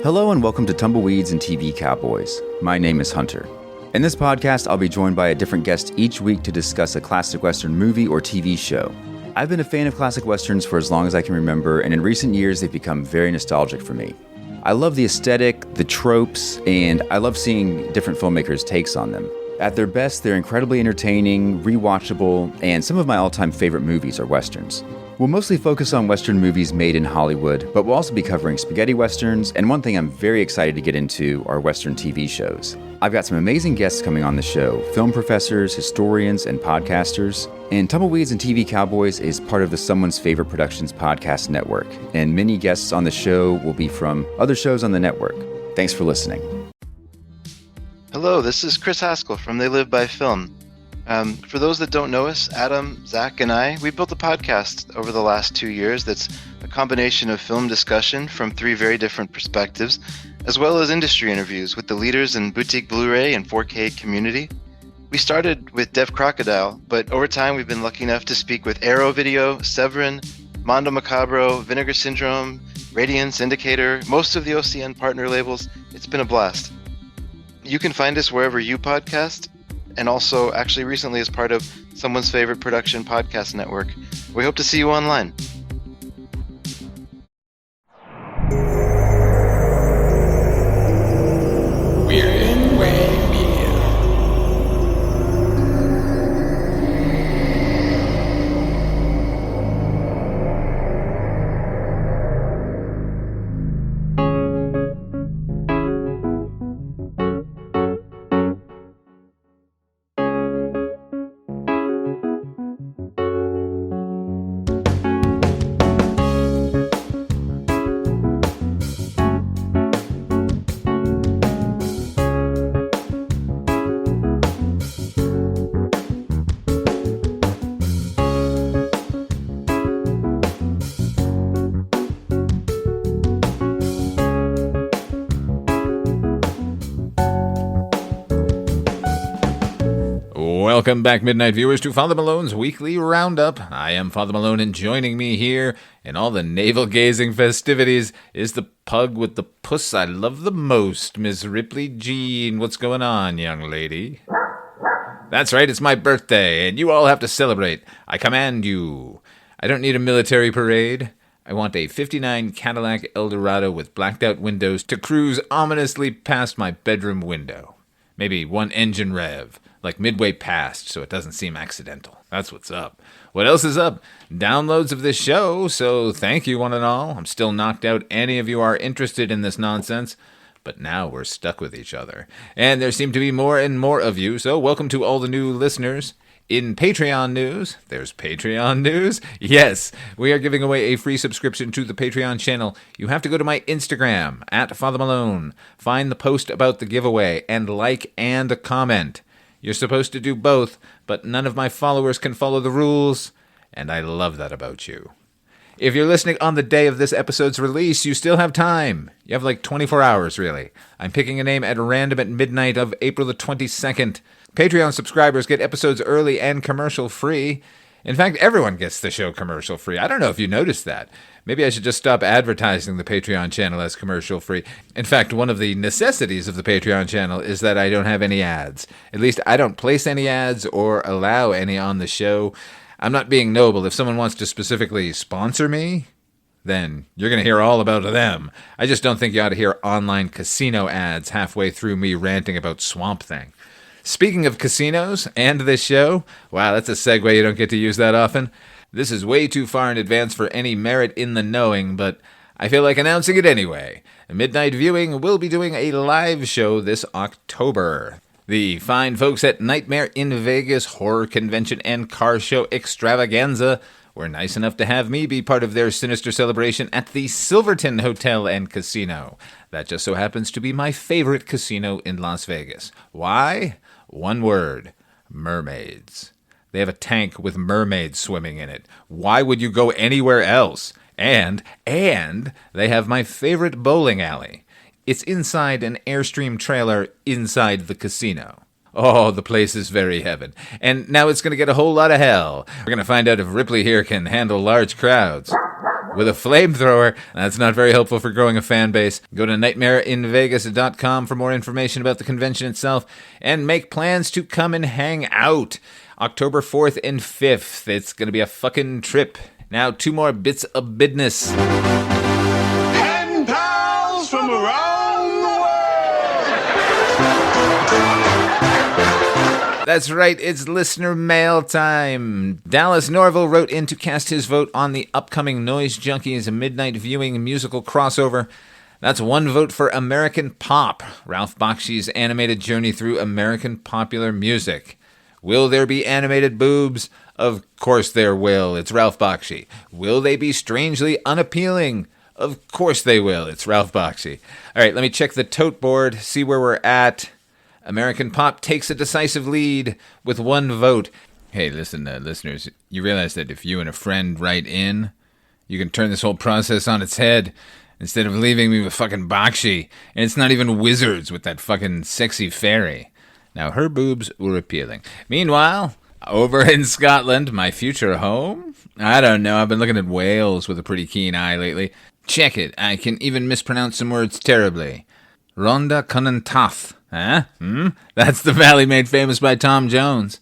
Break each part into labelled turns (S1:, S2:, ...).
S1: Hello and welcome to Tumbleweeds and TV Cowboys. My name is Hunter. In this podcast, I'll be joined by a different guest each week to discuss a classic Western movie or TV show. I've been a fan of classic Westerns for as long as I can remember, and in recent years, they've become very nostalgic for me. I love the aesthetic, the tropes, and I love seeing different filmmakers' takes on them. At their best, they're incredibly entertaining, rewatchable, and some of my all-time favorite movies are Westerns. We'll mostly focus on Western movies made in Hollywood, but we'll also be covering spaghetti Westerns, and one thing I'm very excited to get into are Western TV shows. I've got some amazing guests coming on the show, film professors, historians, and podcasters. And Tumbleweeds and TV Cowboys is part of the Someone's Favorite Productions podcast network, and many guests on the show will be from other shows on the network. Thanks for listening.
S2: Hello, this is Chris Haskell from They Live by Film. For those that don't know us, Adam, Zach, and I, we built a podcast over the last 2 years that's a combination of film discussion from 3 very different perspectives, as well as industry interviews with the leaders in boutique Blu-ray and 4K community. We started with Dev Crocodile, but over time we've been lucky enough to speak with Arrow Video, Severin, Mondo Macabro, Vinegar Syndrome, Radiance, Indicator, most of the OCN partner labels. It's been a blast. You can find us wherever you podcast, and also actually recently as part of Someone's Favorite Production podcast network. We hope to see you online.
S3: We're in Way Media. Welcome back, Midnight viewers, to Father Malone's weekly Roundup. I am Father Malone, and joining me here in all the navel-gazing festivities is the pug with the puss I love the most, Miss Ripley Jean. What's going on, young lady? That's right, it's my birthday, and you all have to celebrate. I command you. I don't need a military parade. I want a 59 Cadillac Eldorado with blacked-out windows to cruise ominously past my bedroom window. Maybe one engine rev, like midway past, so it doesn't seem accidental. That's what's up. What else is up? Downloads of this show, so thank you one and all. I'm still knocked out any of you are interested in this nonsense, but now we're stuck with each other. And there seem to be more and more of you, so welcome to all the new listeners. In Patreon news, there's Patreon news. Yes, we are giving away a free subscription to the Patreon channel. You have to go to my Instagram, @FatherMalone. Find the post about the giveaway, and like and comment. You're supposed to do both, but none of my followers can follow the rules, and I love that about you. If you're listening on the day of this episode's release, you still have time. You have like 24 hours, really. I'm picking a name at random at midnight of April the 22nd. Patreon subscribers get episodes early and commercial-free. In fact, everyone gets the show commercial-free. I don't know if you noticed that. Maybe I should just stop advertising the Patreon channel as commercial-free. In fact, one of the necessities of the Patreon channel is that I don't have any ads. At least I don't place any ads or allow any on the show. I'm not being noble. If someone wants to specifically sponsor me, then you're going to hear all about them. I just don't think you ought to hear online casino ads halfway through me ranting about Swamp Thing. Speaking of casinos and this show, wow, that's a segue you don't get to use that often. This is way too far in advance for any merit in the knowing, but I feel like announcing it anyway. Midnight Viewing will be doing a live show this October. The fine folks at Nightmare in Vegas Horror Convention and Car Show Extravaganza were nice enough to have me be part of their sinister celebration at the Silverton Hotel and Casino. That just so happens to be my favorite casino in Las Vegas. Why? One word: mermaids. They have a tank with mermaids swimming in it. Why would you go anywhere else? And they have my favorite bowling alley. It's inside an Airstream trailer inside the casino. Oh, the place is very heaven. And now it's going to get a whole lot of hell. We're going to find out if Ripley here can handle large crowds. with a flamethrower. That's not very helpful for growing a fan base. Go to nightmareinvegas.com for more information about the convention itself and make plans to come and hang out. October 4th and 5th. It's going to be a fucking trip. Now, 2 more bits of business.
S4: Pen pals from around the world.
S3: That's right, it's listener mail time. Dallas Norville wrote in to cast his vote on the upcoming Noise Junkies midnight viewing musical crossover. That's 1 vote for American Pop, Ralph Bakshi's animated journey through American popular music. Will there be animated boobs? Of course there will. It's Ralph Bakshi. Will they be strangely unappealing? Of course they will. It's Ralph Bakshi. All right, let me check the tote board, see where we're at. American Pop takes a decisive lead with 1 vote. Hey, listen, listeners, you realize that if you and a friend write in, you can turn this whole process on its head instead of leaving me with fucking Bakshi. And it's not even Wizards with that fucking sexy fairy. Now, her boobs were appealing. Meanwhile, over in Scotland, my future home? I don't know, I've been looking at Wales with a pretty keen eye lately. Check it, I can even mispronounce some words terribly. Rhondda Cynon Huh? That's the valley made famous by Tom Jones.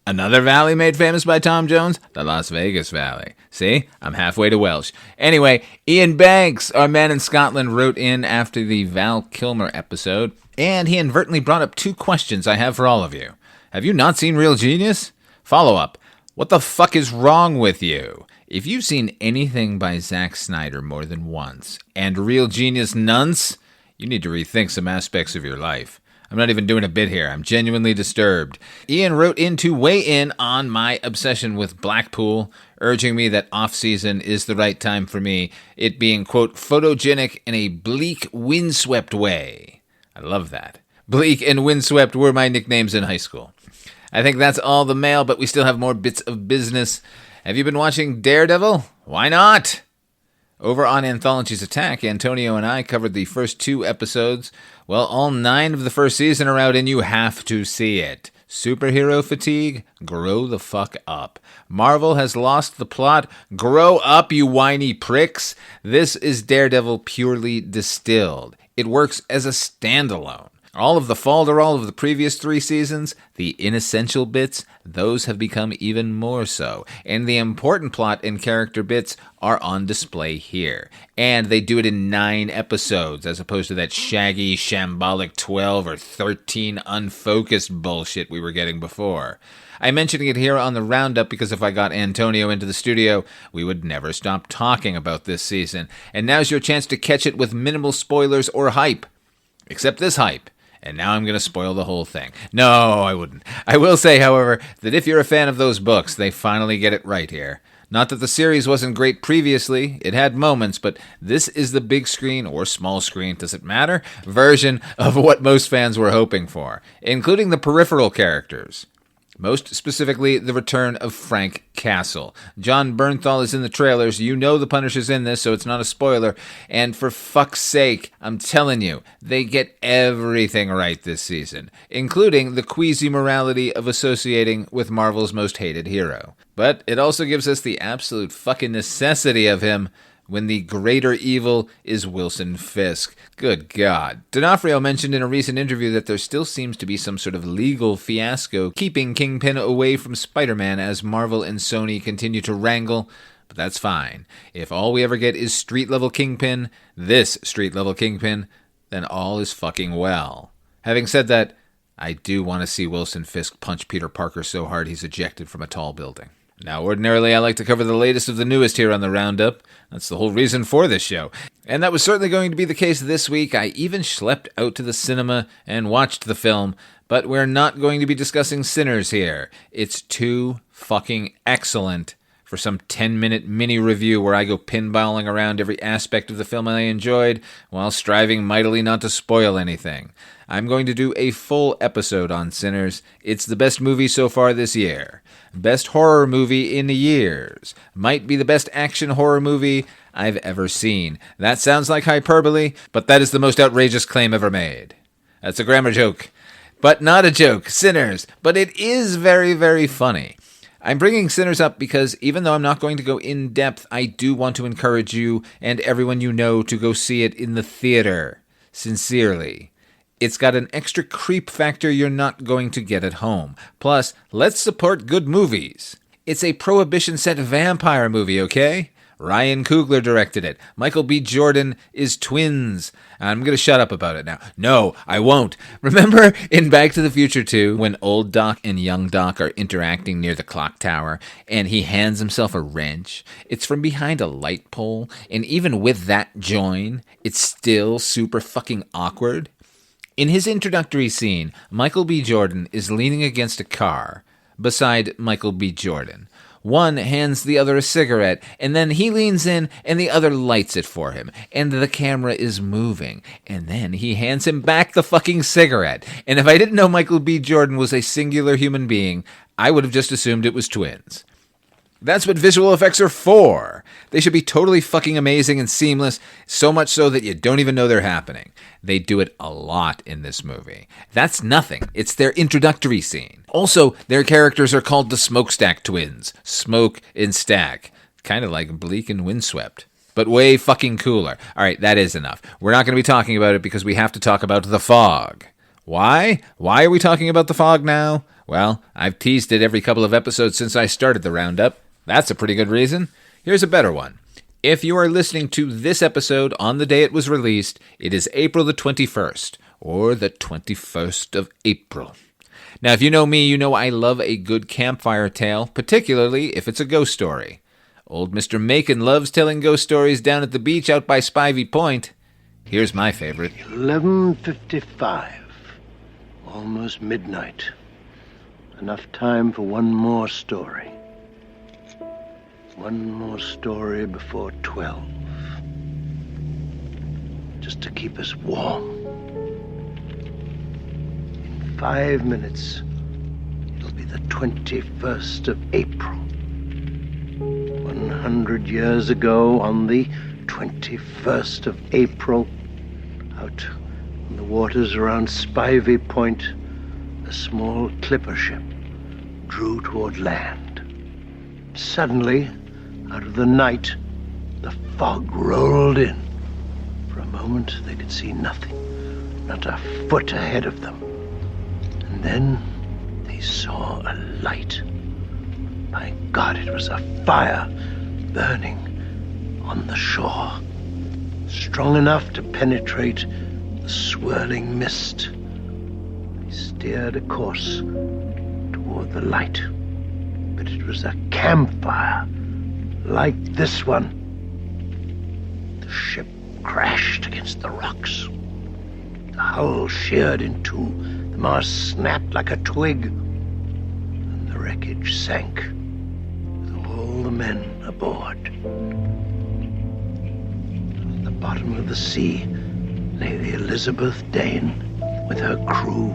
S3: Another valley made famous by Tom Jones? The Las Vegas Valley. See? I'm halfway to Welsh. Anyway, Ian Banks, our man in Scotland, wrote in after the Val Kilmer episode, and he inadvertently brought up 2 questions I have for all of you. Have you not seen Real Genius? Follow-up. What the fuck is wrong with you? If you've seen anything by Zack Snyder more than once, and Real Genius nunce, you need to rethink some aspects of your life. I'm not even doing a bit here. I'm genuinely disturbed. Ian wrote in to weigh in on my obsession with Blackpool, urging me that off-season is the right time for me, it being, quote, photogenic in a bleak, windswept way. I love that. Bleak and windswept were my nicknames in high school. I think that's all the mail, but we still have more bits of business. Have you been watching Daredevil? Why not? Over on Anthology's Attack, Antonio and I covered the first 2 episodes. Well, all 9 of the first season are out, and you have to see it. Superhero fatigue? Grow the fuck up. Marvel has lost the plot? Grow up, you whiny pricks. This is Daredevil purely distilled. It works as a standalone. All of the falderall of the previous 3 seasons, the inessential bits, those have become even more so. And the important plot and character bits are on display here. And they do it in 9 episodes, as opposed to that shaggy, shambolic 12 or 13 unfocused bullshit we were getting before. I'm mentioning it here on the Roundup because if I got Antonio into the studio, we would never stop talking about this season. And now's your chance to catch it with minimal spoilers or hype. Except this hype. And now I'm going to spoil the whole thing. No, I wouldn't. I will say, however, that if you're a fan of those books, they finally get it right here. Not that the series wasn't great previously, it had moments, but this is the big screen, or small screen, does it matter, version of what most fans were hoping for, including the peripheral characters. Most specifically, the return of Frank Castle. John Bernthal is in the trailers. You know the Punisher's in this, so it's not a spoiler. And for fuck's sake, I'm telling you, they get everything right this season, including the queasy morality of associating with Marvel's most hated hero. But it also gives us the absolute fucking necessity of him when the greater evil is Wilson Fisk. Good God. D'Onofrio mentioned in a recent interview that there still seems to be some sort of legal fiasco keeping Kingpin away from Spider-Man as Marvel and Sony continue to wrangle, but that's fine. If all we ever get is street-level Kingpin, this street-level Kingpin, then all is fucking well. Having said that, I do want to see Wilson Fisk punch Peter Parker so hard he's ejected from a tall building. Now, ordinarily, I like to cover the latest of the newest here on the Roundup. That's the whole reason for this show. And that was certainly going to be the case this week. I even schlepped out to the cinema and watched the film, but we're not going to be discussing Sinners here. It's too fucking excellent for some 10-minute mini-review where I go pinballing around every aspect of the film I enjoyed while striving mightily not to spoil anything. I'm going to do a full episode on Sinners. It's the best movie so far this year. Best horror movie in years. Might be the best action horror movie I've ever seen. That sounds like hyperbole, but that is the most outrageous claim ever made. That's a grammar joke. But not a joke. Sinners. But it is very, very funny. I'm bringing Sinners up because even though I'm not going to go in depth, I do want to encourage you and everyone you know to go see it in the theater. Sincerely. It's got an extra creep factor you're not going to get at home. Plus, let's support good movies. It's a Prohibition-set vampire movie, okay? Ryan Coogler directed it. Michael B. Jordan is twins. I'm going to shut up about it now. No, I won't. Remember in Back to the Future 2 when old Doc and young Doc are interacting near the clock tower and he hands himself a wrench? It's from behind a light pole, and even with that join, it's still super fucking awkward. In his introductory scene, Michael B. Jordan is leaning against a car beside Michael B. Jordan. One hands the other a cigarette, and then he leans in, and the other lights it for him, and the camera is moving, and then he hands him back the fucking cigarette. And if I didn't know Michael B. Jordan was a singular human being, I would have just assumed it was twins. That's what visual effects are for. They should be totally fucking amazing and seamless, so much so that you don't even know they're happening. They do it a lot in this movie. That's nothing. It's their introductory scene. Also, their characters are called the Smokestack Twins. Smoke and stack. Kind of like Bleak and Windswept. But way fucking cooler. Alright, that is enough. We're not going to be talking about it because we have to talk about The Fog. Why? Why are we talking about The Fog now? Well, I've teased it every couple of episodes since I started the Roundup. That's a pretty good reason. Here's a better one. If you are listening to this episode on the day it was released, it is April the 21st, or the 21st of April. Now, if you know me, you know I love a good campfire tale, particularly if it's a ghost story. Old Mr. Macon loves telling ghost stories down at the beach out by Spivey Point. Here's my favorite.
S5: 11:55. Almost midnight. Enough time for one more story. One more story before 12. Just to keep us warm. In 5 minutes, it'll be the 21st of April. 100 years ago, on the 21st of April, out in the waters around Spivey Point, a small clipper ship drew toward land. Suddenly, out of the night, the fog rolled in. For a moment, they could see nothing, not a foot ahead of them. And then they saw a light. My God, it was a fire burning on the shore, strong enough to penetrate the swirling mist. They steered a course toward the light, but it was a campfire like this one. The ship crashed against the rocks. The hull sheared in two. The mast snapped like a twig. And the wreckage sank with all the men aboard. At the bottom of the sea lay the Elizabeth Dane with her crew,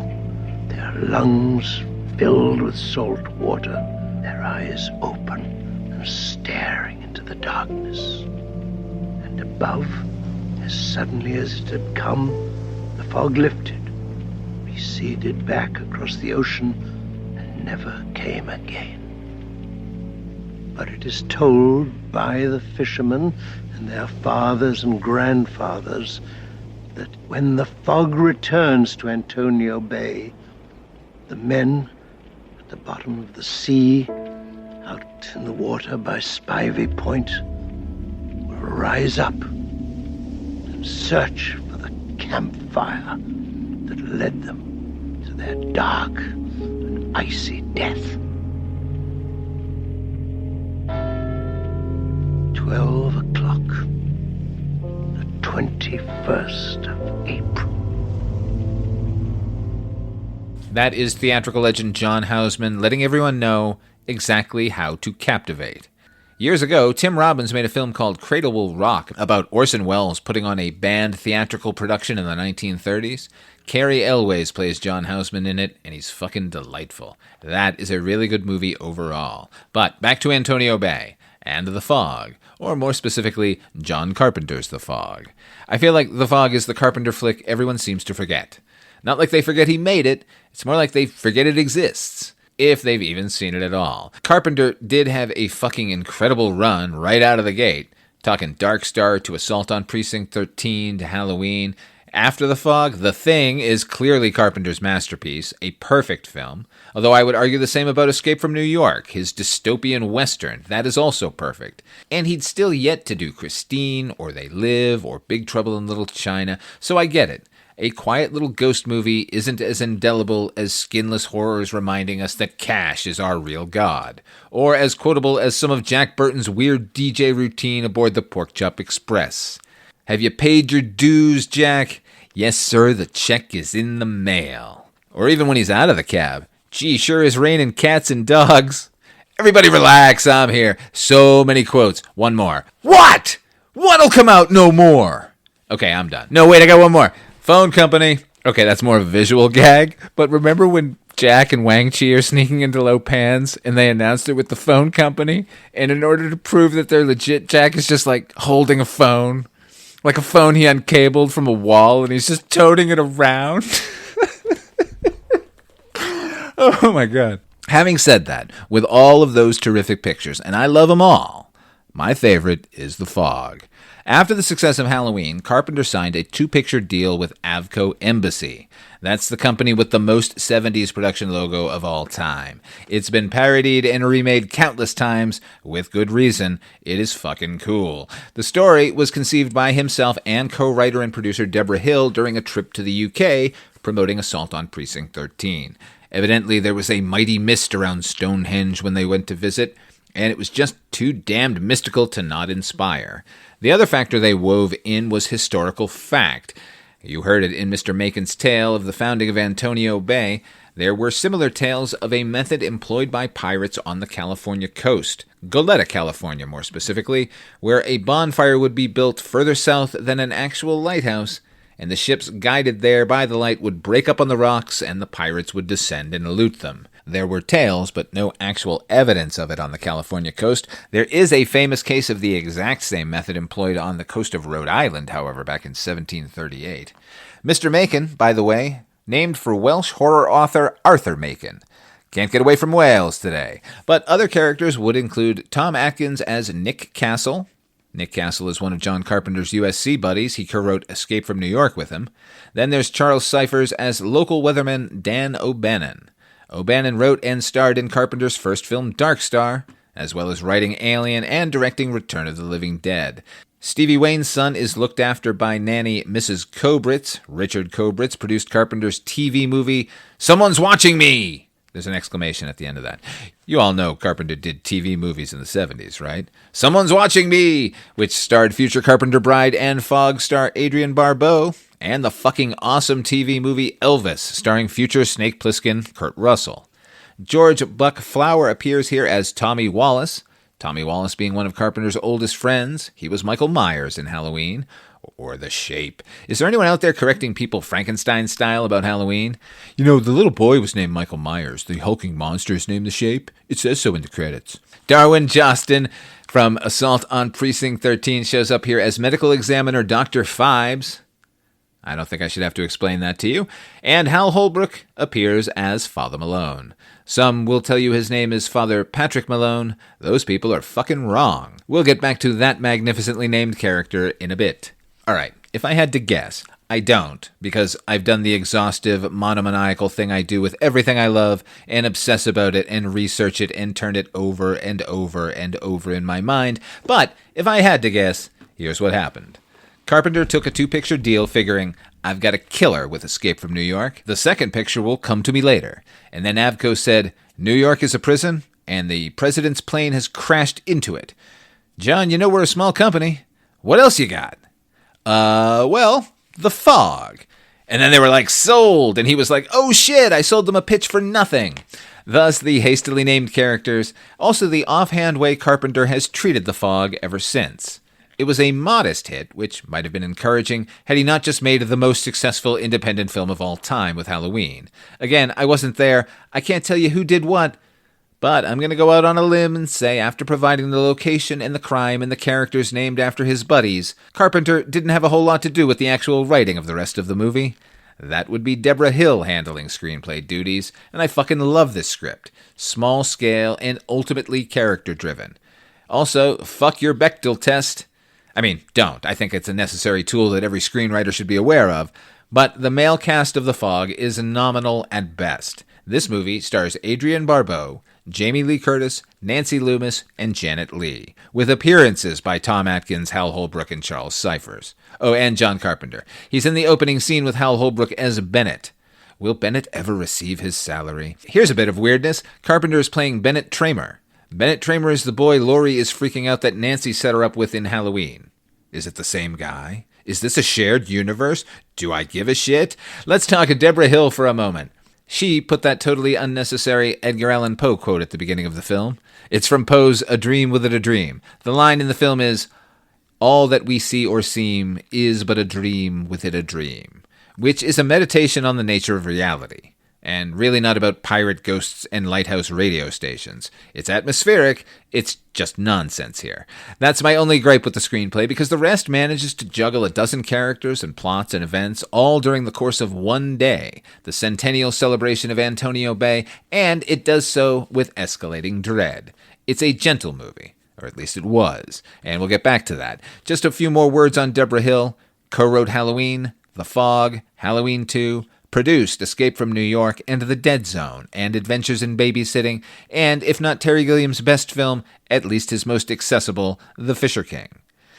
S5: their lungs filled with salt water, their eyes open and staring into the darkness. And above, as suddenly as it had come, the fog lifted, receded back across the ocean, and never came again. But it is told by the fishermen and their fathers and grandfathers that when the fog returns to Antonio Bay, the men at the bottom of the sea, out in the water by Spivey Point, will rise up and search for the campfire that led them to their dark and icy death. 12 o'clock, the 21st of April.
S3: That is theatrical legend John Houseman letting everyone know exactly how to captivate. Years ago, Tim Robbins made a film called Cradle Will Rock about Orson Welles putting on a banned theatrical production in the 1930s. Cary Elwes plays John Houseman in it, and he's fucking delightful. That is a really good movie overall. But back to Antonio Bay and The Fog, or more specifically, John Carpenter's The Fog. I feel like The Fog is the Carpenter flick everyone seems to forget. Not like they forget he made it, it's more like they forget it exists. if they've even seen it at all. Carpenter did have a fucking incredible run right out of the gate, talking Dark Star to Assault on Precinct 13 to Halloween. After The Fog, The Thing is clearly Carpenter's masterpiece, a perfect film, although I would argue the same about Escape from New York, his dystopian western. That is also perfect. And he'd still yet to do Christine, or They Live, or Big Trouble in Little China, so I get it. A quiet little ghost movie isn't as indelible as skinless horrors reminding us that cash is our real god, or as quotable as some of Jack Burton's weird DJ routine aboard the Pork Chop Express. Have you paid your dues, Jack? Yes, sir, the check is in the mail. Or even when he's out of the cab. Gee, sure is raining cats and dogs. Everybody relax, I'm here. So many quotes. One more. What? What'll come out no more? Okay, I'm done. No, wait, I got one more. Phone company. Okay, that's more of a visual gag. But remember when Jack and Wang Chi are sneaking into Lo Pan's and they announced it with the phone company? And in order to prove that they're legit, Jack is just like holding a phone. Like a phone he uncabled from a wall, and he's just toting it around. Oh, my God. Having said that, with all of those terrific pictures, and I love them all, my favorite is The Fog. After the success of Halloween, Carpenter signed a 2-picture deal with Avco Embassy. That's the company with the most 70s production logo of all time. It's been parodied and remade countless times, with good reason. It is fucking cool. The story was conceived by himself and co-writer and producer Deborah Hill during a trip to the UK promoting Assault on Precinct 13. Evidently, there was a mighty mist around Stonehenge when they went to visit, and it was just too damned mystical to not inspire. The other factor they wove in was historical fact. You heard it in Mr. Macon's tale of the founding of Antonio Bay. There were similar tales of a method employed by pirates on the California coast, Goleta, California more specifically, where a bonfire would be built further south than an actual lighthouse, and the ships guided there by the light would break up on the rocks and the pirates would descend and loot them. There were tales, but no actual evidence of it on the California coast. There is a famous case of the exact same method employed on the coast of Rhode Island, however, back in 1738. Mr. Macon, by the way, named for Welsh horror author Arthur Macon. Can't get away from Wales today. But other characters would include Tom Atkins as Nick Castle. Nick Castle is one of John Carpenter's USC buddies. He co-wrote Escape from New York with him. Then there's Charles Cyphers as local weatherman Dan O'Bannon. O'Bannon wrote and starred in Carpenter's first film, Dark Star, as well as writing Alien and directing Return of the Living Dead. Stevie Wayne's son is looked after by nanny Mrs. Kobritz. Richard Kobritz produced Carpenter's TV movie, Someone's Watching Me! There's an exclamation at the end of that. You all know Carpenter did TV movies in the 70s, right? Someone's Watching Me! Which starred future Carpenter bride and Fog star Adrienne Barbeau. And the fucking awesome TV movie Elvis, starring future Snake Plissken Kurt Russell. George Buck Flower appears here as Tommy Wallace. Tommy Wallace being one of Carpenter's oldest friends. He was Michael Myers in Halloween. Or The Shape. Is there anyone out there correcting people Frankenstein style about Halloween? You know, the little boy was named Michael Myers. The hulking monster is named The Shape. It says so in the credits. Darwin Jostin from Assault on Precinct 13 shows up here as medical examiner Dr. Phibes. I don't think I should have to explain that to you. And Hal Holbrook appears as Father Malone. Some will tell you his name is Father Patrick Malone. Those people are fucking wrong. We'll get back to that magnificently named character in a bit. All right, if I had to guess, I don't, because I've done the exhaustive, monomaniacal thing I do with everything I love and obsess about it and research it and turn it over and over and over in my mind. But if I had to guess, here's what happened. Carpenter took a 2-picture deal figuring, I've got a killer with Escape from New York. The second picture will come to me later. And then Avco said, New York is a prison, and the president's plane has crashed into it. John, you know we're a small company. What else you got? Well, The Fog. And then they were like, sold. And he was like, oh shit, I sold them a pitch for nothing. Thus, the hastily named characters, also the offhand way Carpenter has treated The Fog ever since. It was a modest hit, which might have been encouraging had he not just made the most successful independent film of all time with Halloween. Again, I wasn't there. I can't tell you who did what. But I'm going to go out on a limb and say after providing the location and the crime and the characters named after his buddies, Carpenter didn't have a whole lot to do with the actual writing of the rest of the movie. that would be Deborah Hill handling screenplay duties, and I fucking love this script. Small scale and ultimately character-driven. Also, fuck your Bechdel test. I mean, don't. I think it's a necessary tool that every screenwriter should be aware of. But the male cast of The Fog is nominal at best. This movie stars Adrienne Barbeau, Jamie Lee Curtis, Nancy Loomis, and Janet Leigh, with appearances by Tom Atkins, Hal Holbrook, and Charles Cyphers. Oh, and John Carpenter. He's in the opening scene with Hal Holbrook as Bennett. Will Bennett ever receive his salary? Here's a bit of weirdness. Carpenter is playing Bennett Tramer. Bennett Tramer is the boy Laurie is freaking out that Nancy set her up with in Halloween. Is it the same guy? Is this a shared universe? Do I give a shit? Let's talk Deborah Hill for a moment. She put that totally unnecessary Edgar Allan Poe quote at the beginning of the film. It's from Poe's A Dream Within a Dream. The line in the film is, "All that we see or seem is but a dream within a dream," which is a meditation on the nature of reality. And really not about pirate ghosts and lighthouse radio stations. It's atmospheric, it's just nonsense here. That's my only gripe with the screenplay, because the rest manages to juggle a dozen characters and plots and events all during the course of one day, the centennial celebration of Antonio Bay, and it does so with escalating dread. It's a gentle movie, or at least it was, and we'll get back to that. Just a few more words on Deborah Hill. Co-wrote Halloween, The Fog, Halloween 2, produced Escape from New York and The Dead Zone and Adventures in Babysitting, and if not Terry Gilliam's best film, at least his most accessible, The Fisher King.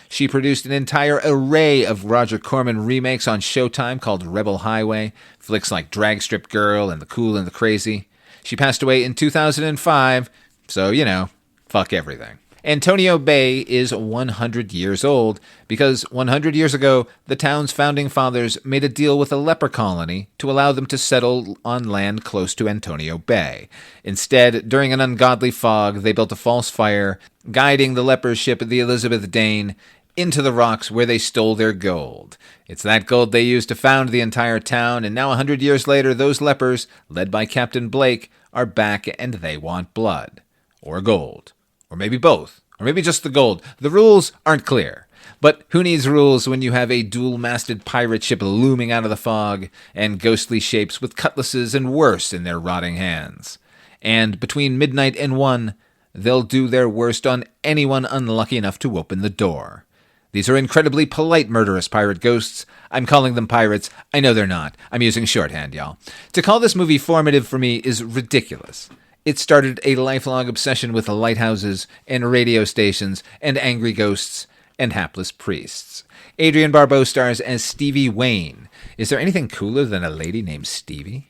S3: She produced an entire array of Roger Corman remakes on Showtime called Rebel Highway, flicks like Drag Strip Girl and The Cool and the Crazy. She passed away in 2005, so, fuck everything. Antonio Bay is 100 years old because 100 years ago, the town's founding fathers made a deal with a leper colony to allow them to settle on land close to Antonio Bay. Instead, during an ungodly fog, they built a false fire, guiding the leper ship, the Elizabeth Dane, into the rocks where they stole their gold. It's that gold they used to found the entire town, and now 100 years later, those lepers, led by Captain Blake, are back and they want blood. Or gold. Or maybe both. Or maybe just the gold. The rules aren't clear. But who needs rules when you have a dual-masted pirate ship looming out of the fog and ghostly shapes with cutlasses and worse in their rotting hands? And between midnight and 1, they'll do their worst on anyone unlucky enough to open the door. These are incredibly polite murderous pirate ghosts. I'm calling them pirates. I know they're not. I'm using shorthand, y'all. To call this movie formative for me is ridiculous. It started a lifelong obsession with lighthouses and radio stations and angry ghosts and hapless priests. Adrienne Barbeau stars as Stevie Wayne. Is there anything cooler than a lady named Stevie?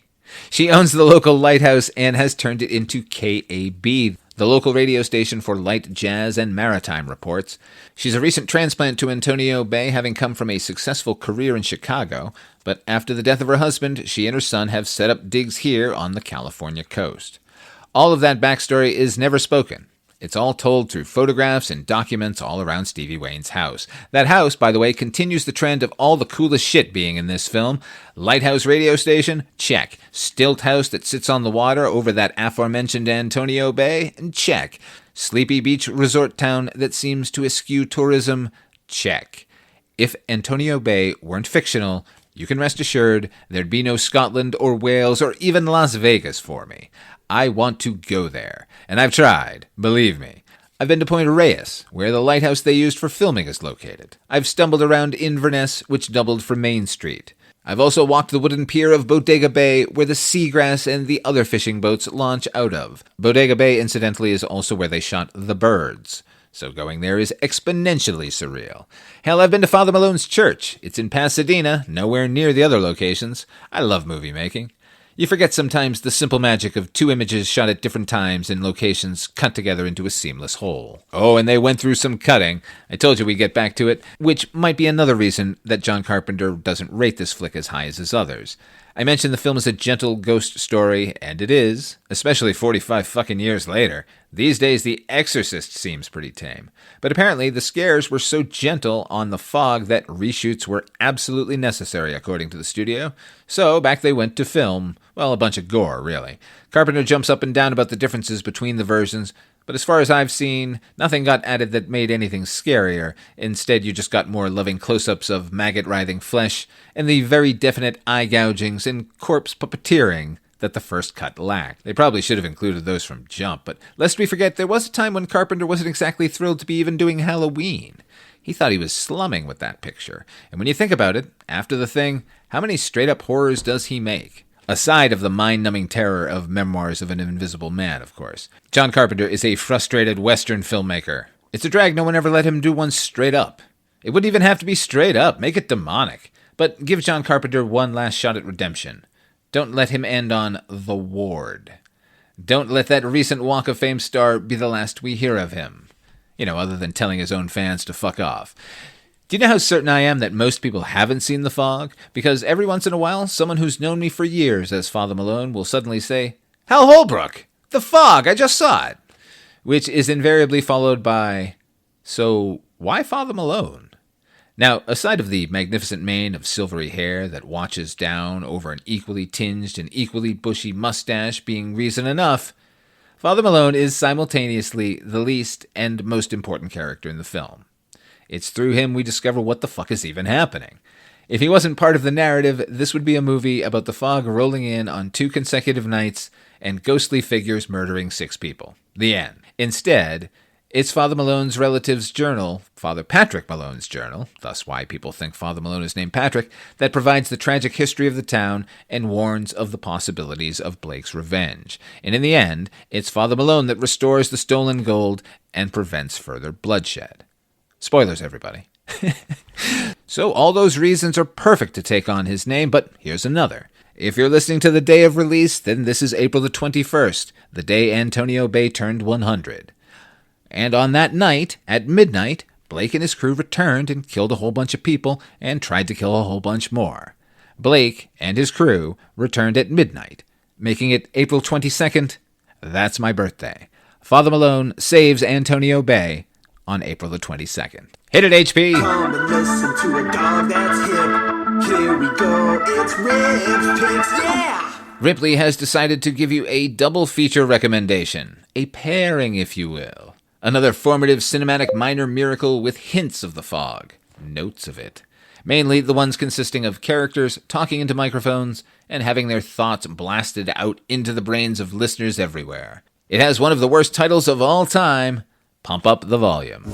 S3: She owns the local lighthouse and has turned it into KAB, the local radio station for light, jazz, and maritime reports. She's a recent transplant to Antonio Bay, having come from a successful career in Chicago, but after the death of her husband, she and her son have set up digs here on the California coast. All of that backstory is never spoken. It's all told through photographs and documents all around Stevie Wayne's house. That house, by the way, continues the trend of all the coolest shit being in this film. Lighthouse radio station? Check. Stilt house that sits on the water over that aforementioned Antonio Bay? Check. Sleepy beach resort town that seems to eschew tourism? Check. If Antonio Bay weren't fictional, you can rest assured there'd be no Scotland or Wales or even Las Vegas for me. I want to go there, and I've tried, believe me. I've been to Point Reyes, where the lighthouse they used for filming is located. I've stumbled around Inverness, which doubled for Main Street. I've also walked the wooden pier of Bodega Bay, where the seagrass and the other fishing boats launch out of. Bodega Bay, incidentally, is also where they shot The Birds. So going there is exponentially surreal. Hell, I've been to Father Malone's church. It's in Pasadena, nowhere near the other locations. I love movie making. You forget sometimes the simple magic of two images shot at different times in locations cut together into a seamless whole. Oh, and they went through some cutting. I told you we'd get back to it, which might be another reason that John Carpenter doesn't rate this flick as high as his others. I mentioned the film is a gentle ghost story, and it is, especially 45 fucking years later. These days, The Exorcist seems pretty tame. But apparently, the scares were so gentle on The Fog that reshoots were absolutely necessary, according to the studio. So, back they went to film. Well, a bunch of gore, really. Carpenter jumps up and down about the differences between the versions, But as far as I've seen, nothing got added that made anything scarier. Instead, you just got more loving close-ups of maggot-writhing flesh and the very definite eye gougings and corpse puppeteering that the first cut lacked. They probably should have included those from Jump, but lest we forget, there was a time when Carpenter wasn't exactly thrilled to be even doing Halloween. He thought he was slumming with that picture. And when you think about it, after The Thing, how many straight-up horrors does he make? Aside of the mind-numbing terror of Memoirs of an Invisible Man, of course. John Carpenter is a frustrated Western filmmaker. It's a drag no one ever let him do one straight up. It wouldn't even have to be straight up. Make it demonic. But give John Carpenter one last shot at redemption. Don't let him end on The Ward. Don't let that recent Walk of Fame star be the last we hear of him. Other than telling his own fans to fuck off. Do you know how certain I am that most people haven't seen The Fog? Because every once in a while, someone who's known me for years as Father Malone will suddenly say, Hal Holbrook! The Fog! I just saw it! Which is invariably followed by, so why Father Malone? Now, aside of the magnificent mane of silvery hair that watches down over an equally tinged and equally bushy mustache being reason enough, Father Malone is simultaneously the least and most important character in the film. It's through him we discover what the fuck is even happening. If he wasn't part of the narrative, this would be a movie about the fog rolling in on 2 consecutive nights and ghostly figures murdering 6 people. The end. Instead, it's Father Malone's relative's journal, Father Patrick Malone's journal, thus why people think Father Malone is named Patrick, that provides the tragic history of the town and warns of the possibilities of Blake's revenge. And in the end, it's Father Malone that restores the stolen gold and prevents further bloodshed. Spoilers, everybody. So all those reasons are perfect to take on his name, but here's another. If you're listening to the day of release, then this is April the 21st, the day Antonio Bay turned 100. And on that night, at midnight, Blake and his crew returned and killed a whole bunch of people and tried to kill a whole bunch more. Blake and his crew returned at midnight, making it April 22nd. That's my birthday. Father Malone saves Antonio Bay on April the 22nd. Hit it, HP!
S6: Come and listen to a dog that's hip. Here we go, it's Riff Picks, yeah!
S3: Ripley has decided to give you a double feature recommendation. A pairing, if you will. Another formative cinematic minor miracle with hints of the fog. Notes of it. Mainly the ones consisting of characters talking into microphones and having their thoughts blasted out into the brains of listeners everywhere. It has one of the worst titles of all time, Pump Up the Volume.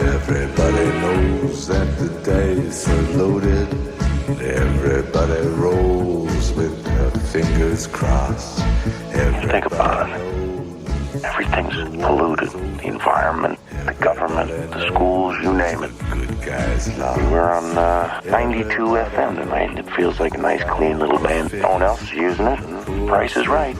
S7: Everybody knows that the dice are loaded. Everybody rolls with their fingers crossed.
S8: Think about it. Everything's polluted. The environment, the government, the schools, you name it.
S7: Good guys love.
S8: We're on 92 FM tonight. It feels like a nice, clean little band. No one else is using it, and the price is right.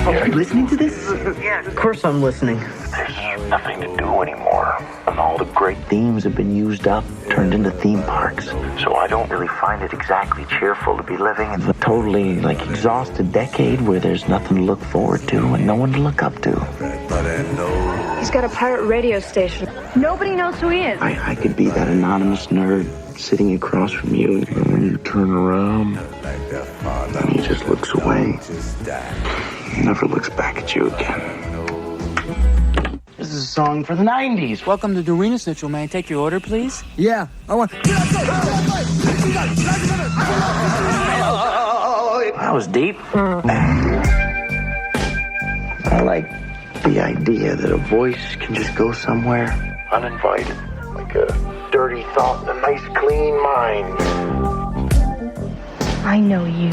S9: Are you listening to this? Yeah, of course I'm listening.
S8: There's nothing to do anymore. And all the great themes have been used up, turned into theme parks. So I don't really find it exactly cheerful to be living in a totally, exhausted decade where there's nothing to look forward to and no one to look up to.
S7: Everybody knows.
S10: He's got a pirate radio station. Nobody knows who he is.
S8: I could be that anonymous nerd sitting across from you, and when you turn around, and he just looks away. He never looks back at you again.
S9: This is a song for the 90s.
S11: Welcome to Dorina Snitchell. May I take your order, please?
S9: Yeah, I want...
S8: That was deep. I like the idea that a voice can just go somewhere uninvited, like a dirty thought in a nice, clean mind.
S10: I know you.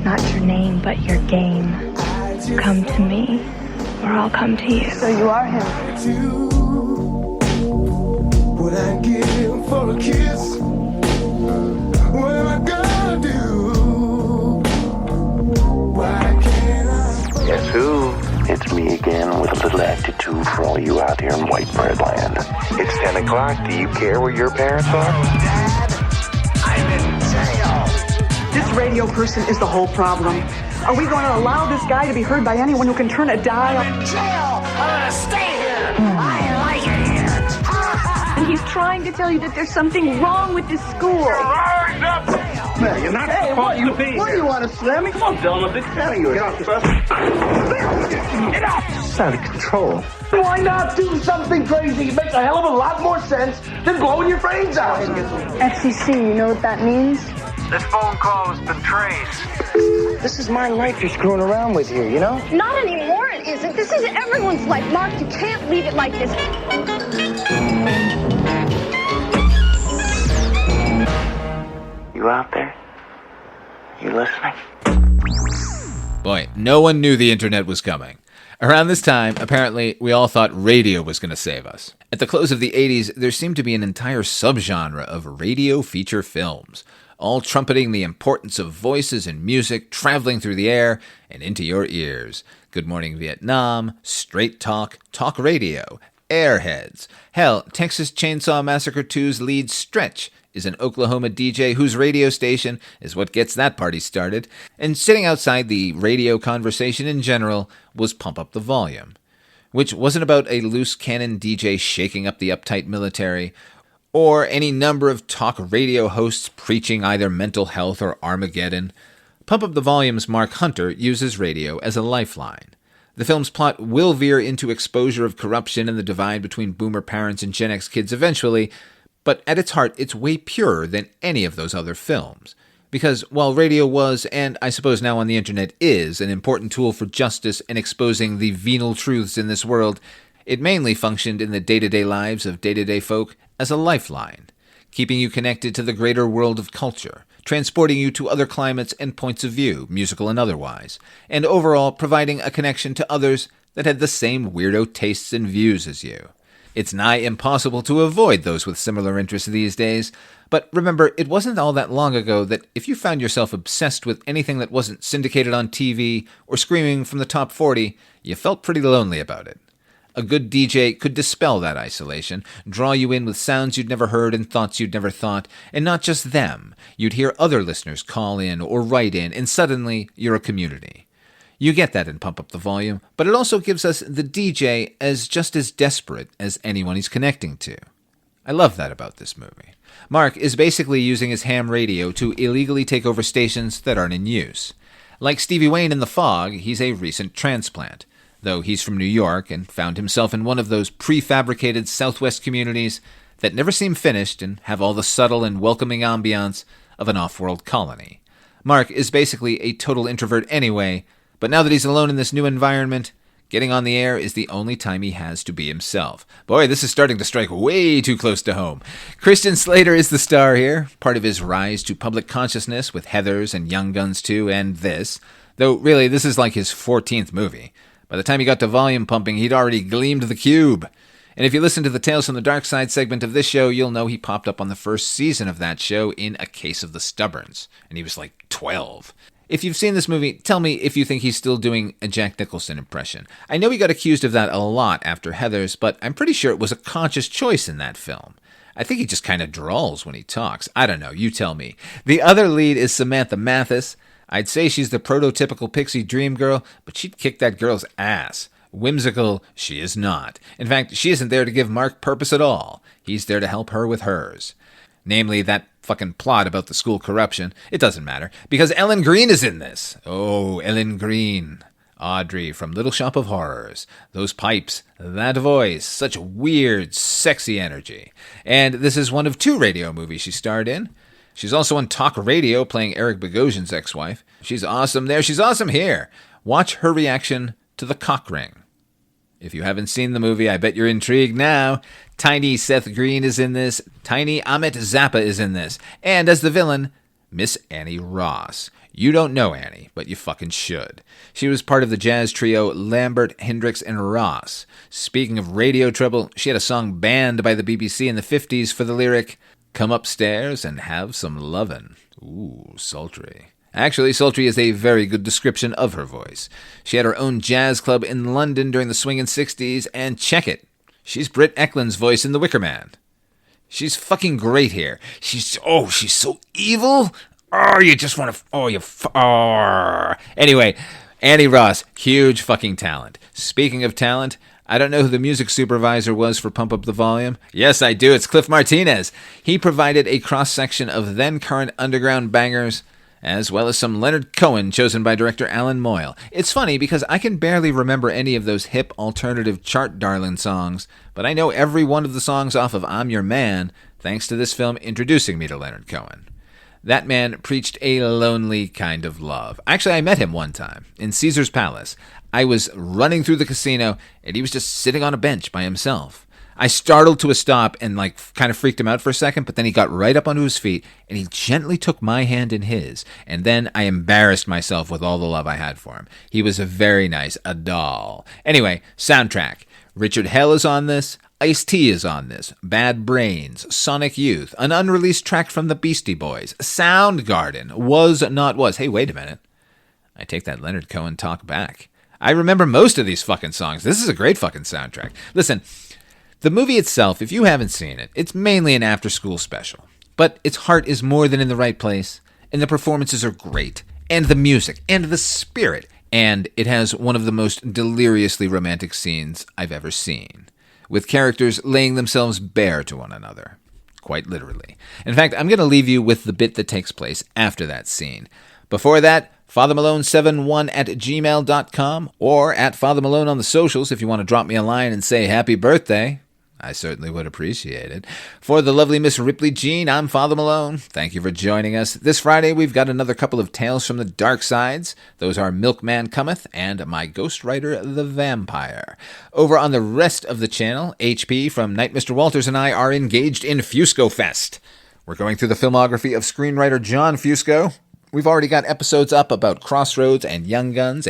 S10: Not your name, but your game. Come to me, or I'll come to you. So you are him.
S7: What I give for a kiss? What am I gonna do? Why can't I?
S8: Guess who? It's me again with a little attitude for all you out here in white bread land. It's 10 o'clock. Do you care where your parents are?
S7: Dad, I'm in jail.
S12: This radio person is the whole problem. Are we going to allow this guy to be heard by anyone who can turn a dial?
S7: I'm in jail. I'm gonna stay here. I like it here.
S10: And he's trying to tell you that there's something wrong with this school.
S7: Rise up.
S13: Man, you're not supposed to be.
S6: What do you want to slam me?
S13: Come on, Bill, I'm a big fan of yours. Get off the bus.
S6: Get out!
S8: It's out of control.
S6: Why not do something crazy? It makes a hell of a lot more sense than blowing your brains out.
S10: FCC, you know what that means?
S13: This phone call has been traced.
S9: This is my life you're screwing around with here, you know?
S10: Not anymore, it isn't. This is everyone's life. Mark, you can't leave it like this.
S8: You out there? You listening?
S3: Boy, no one knew the internet was coming. Around this time, apparently, we all thought radio was going to save us. At the close of the 80s, there seemed to be an entire subgenre of radio feature films, all trumpeting the importance of voices and music traveling through the air and into your ears. Good Morning Vietnam, Straight Talk, Talk Radio, Airheads. Hell, Texas Chainsaw Massacre 2's lead Stretch is an Oklahoma DJ whose radio station is what gets that party started, and sitting outside the radio conversation in general was Pump Up the Volume, which wasn't about a loose cannon DJ shaking up the uptight military, or any number of talk radio hosts preaching either mental health or Armageddon. Pump Up the Volume's Mark Hunter uses radio as a lifeline. The film's plot will veer into exposure of corruption and the divide between boomer parents and Gen X kids eventually, but at its heart, it's way purer than any of those other films. Because while radio was, and I suppose now on the internet is, an important tool for justice and exposing the venal truths in this world, it mainly functioned in the day-to-day lives of day-to-day folk as a lifeline, keeping you connected to the greater world of culture, transporting you to other climates and points of view, musical and otherwise, and overall providing a connection to others that had the same weirdo tastes and views as you. It's nigh impossible to avoid those with similar interests these days, but remember, it wasn't all that long ago that if you found yourself obsessed with anything that wasn't syndicated on TV or screaming from the top 40, you felt pretty lonely about it. A good DJ could dispel that isolation, draw you in with sounds you'd never heard and thoughts you'd never thought, and not just them. You'd hear other listeners call in or write in, and suddenly you're a community. You get that in Pump Up the Volume, but it also gives us the DJ as just as desperate as anyone he's connecting to. I love that about this movie. Mark is basically using his ham radio to illegally take over stations that aren't in use. Like Stevie Wayne in The Fog, he's a recent transplant, though he's from New York and found himself in one of those prefabricated Southwest communities that never seem finished and have all the subtle and welcoming ambiance of an off-world colony. Mark is basically a total introvert anyway, but now that he's alone in this new environment, getting on the air is the only time he has to be himself. Boy, this is starting to strike way too close to home. Christian Slater is the star here, part of his rise to public consciousness with Heathers and Young Guns 2 and this, though really this is like his 14th movie. By the time he got to volume pumping, he'd already gleamed the cube. And if you listen to the Tales from the Dark Side segment of this show, you'll know he popped up on the first season of that show in A Case of the Stubborns, and he was like 12. If you've seen this movie, tell me if you think he's still doing a Jack Nicholson impression. I know he got accused of that a lot after Heathers, but I'm pretty sure it was a conscious choice in that film. I think he just kind of drawls when he talks. I don't know, you tell me. The other lead is Samantha Mathis. I'd say she's the prototypical pixie dream girl, but she'd kick that girl's ass. Whimsical, she is not. In fact, she isn't there to give Mark purpose at all. He's there to help her with hers. Namely, that fucking plot about the school corruption. It doesn't matter, because Ellen Greene is in this. Oh, Ellen Greene. Audrey from Little Shop of Horrors. Those pipes, that voice, such weird, sexy energy. And this is one of 2 radio movies she starred in. She's also on Talk Radio, playing Eric Bogosian's ex-wife. She's awesome there, she's awesome here. Watch her reaction to The Cock Ring. If you haven't seen the movie, I bet you're intrigued now. Tiny Seth Green is in this. Tiny Amit Zappa is in this. And as the villain, Miss Annie Ross. You don't know Annie, but you fucking should. She was part of the jazz trio Lambert, Hendricks, and Ross. Speaking of radio trouble, she had a song banned by the BBC in the 50s for the lyric, "Come upstairs and have some lovin'." Ooh, sultry. Actually, sultry is a very good description of her voice. She had her own jazz club in London during the swingin' 60s, and check it, she's Britt Eklund's voice in The Wicker Man. She's fucking great here. She's so evil. Oh, you just want to, Anyway, Annie Ross, huge fucking talent. Speaking of talent, I don't know who the music supervisor was for Pump Up the Volume. Yes, I do. It's Cliff Martinez. He provided a cross-section of then-current underground bangers, as well as some Leonard Cohen chosen by director Alan Moyle. It's funny because I can barely remember any of those hip alternative chart darling songs, but I know every one of the songs off of I'm Your Man thanks to this film introducing me to Leonard Cohen. That man preached a lonely kind of love. Actually, I met him one time in Caesar's Palace. I was running through the casino, and he was just sitting on a bench by himself. I startled to a stop and kind of freaked him out for a second, but then he got right up onto his feet, and he gently took my hand in his, and then I embarrassed myself with all the love I had for him. He was very nice, a doll. Anyway, soundtrack. Richard Hell is on this. Ice-T is on this. Bad Brains, Sonic Youth, an unreleased track from the Beastie Boys, Soundgarden, Was Not Was. Hey, wait a minute. I take that Leonard Cohen talk back. I remember most of these fucking songs. This is a great fucking soundtrack. Listen, the movie itself, if you haven't seen it, it's mainly an after-school special. But its heart is more than in the right place, and the performances are great, and the music, and the spirit, and it has one of the most deliriously romantic scenes I've ever seen, with characters laying themselves bare to one another. Quite literally. In fact, I'm going to leave you with the bit that takes place after that scene. Before that, fathermalone71@gmail.com or at Father Malone on the socials if you want to drop me a line and say happy birthday. I certainly would appreciate it. For the lovely Miss Ripley Jean, I'm Father Malone. Thank you for joining us. This Friday, we've got another couple of Tales from the Dark Sides. Those are Milkman Cometh and My Ghostwriter the Vampire. Over on the rest of the channel, HP from Night Mr. Walters and I are engaged in Fusco Fest. We're going through the filmography of screenwriter John Fusco. We've already got episodes up about Crossroads and Young Guns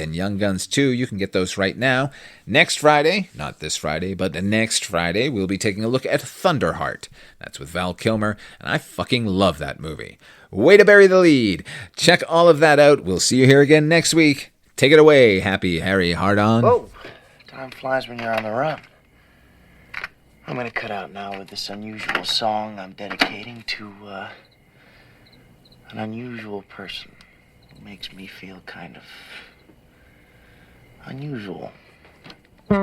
S3: 2. You can get those right now. Next Friday, not this Friday, but the next Friday, we'll be taking a look at Thunderheart. That's with Val Kilmer, and I fucking love that movie. Way to bury the lead. Check all of that out. We'll see you here again next week. Take it away, Happy Harry Hardon.
S8: Whoa, time flies when you're on the run. I'm gonna cut out now with this unusual song I'm dedicating to, an unusual person who makes me feel kind of unusual.
S4: So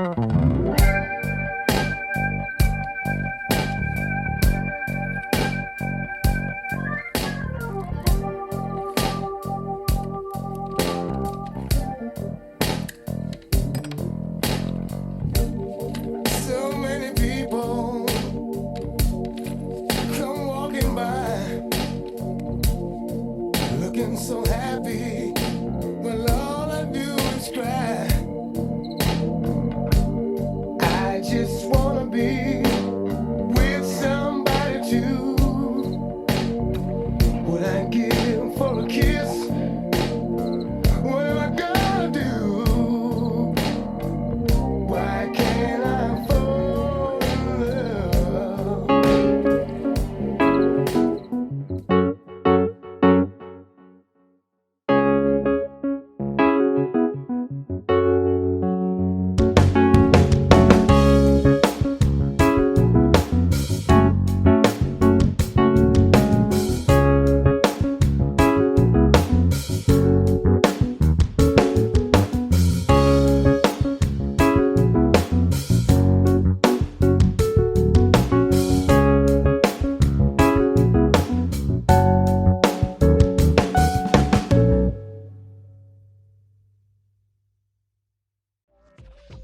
S4: many people come walking by, looking so happy, well all I do is cry. I just wanna be with somebody too. Would I give for a kiss? What am I gonna do? Why can't I fall in love?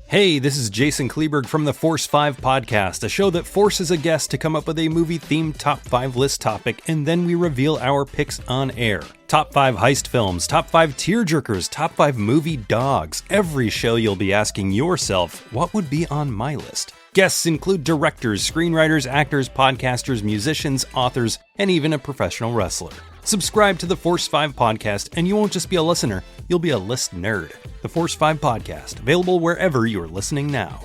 S14: Hey, this is Jason Kleberg from the Force 5 podcast, a show that forces a guest to come up with a movie-themed top 5 list topic, and then we reveal our picks on air. Top 5 heist films, top 5 tearjerkers, top 5 movie dogs. Every show you'll be asking yourself, what would be on my list? Guests include directors, screenwriters, actors, podcasters, musicians, authors, and even a professional wrestler. Subscribe to the Force 5 podcast, and you won't just be a listener, you'll be a list nerd. The Force 5 podcast, available wherever you're listening now.